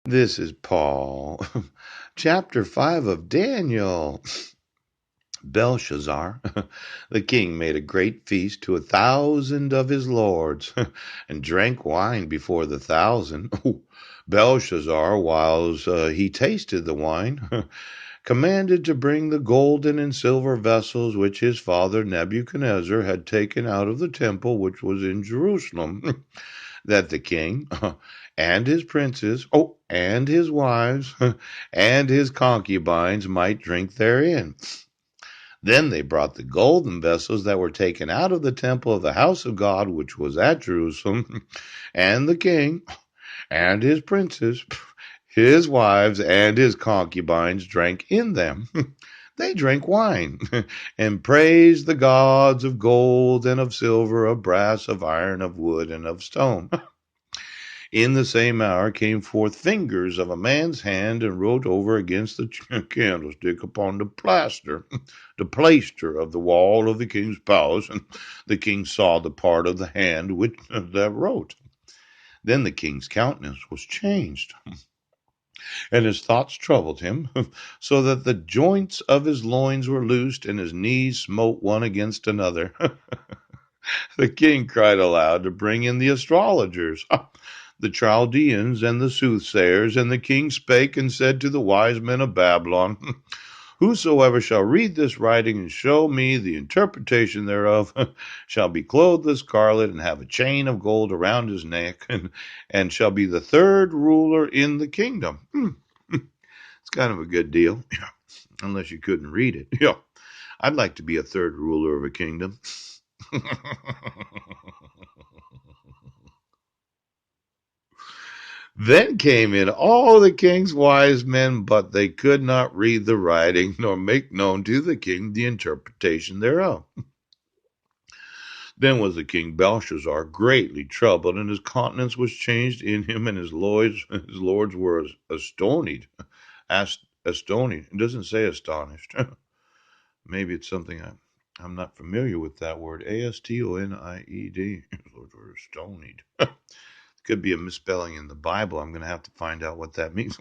This is Paul, chapter 5 of Daniel. Belshazzar, the king, made a great feast to 1,000 of his lords, and drank wine before the 1,000. Belshazzar, whiles he tasted the wine, commanded to bring the golden and silver vessels which his father Nebuchadnezzar had taken out of the temple which was in Jerusalem, that the king and his princes, and his wives, and his concubines might drink therein. Then they brought the golden vessels that were taken out of the temple of the house of God, which was at Jerusalem, and the king and his princes, his wives, and his concubines drank in them. They drank wine and praised the gods of gold and of silver, of brass, of iron, of wood, and of stone. In the same hour came forth fingers of a man's hand and wrote over against the candlestick upon the plaister of the wall of the king's palace, and the king saw the part of the hand which that wrote. Then the king's countenance was changed, and his thoughts troubled him, so that the joints of his loins were loosed, and his knees smote one against another. The king cried aloud to bring in the astrologers, the Chaldeans, and the soothsayers. And the king spake and said to the wise men of Babylon, Whosoever shall read this writing and show me the interpretation thereof shall be clothed with scarlet and have a chain of gold around his neck, and shall be the third ruler in the kingdom. It's kind of a good deal, unless you couldn't read it. I'd like to be a third ruler of a kingdom. Then came in all the king's wise men, but they could not read the writing, nor make known to the king the interpretation thereof. Then was the king Belshazzar greatly troubled, and his countenance was changed in him, and his lords were astonished. Astonished. It doesn't say astonished. Maybe it's something I'm not familiar with that word. Astoned. His lords were astonished. Could be a misspelling in the Bible. I'm going to have to find out what that means.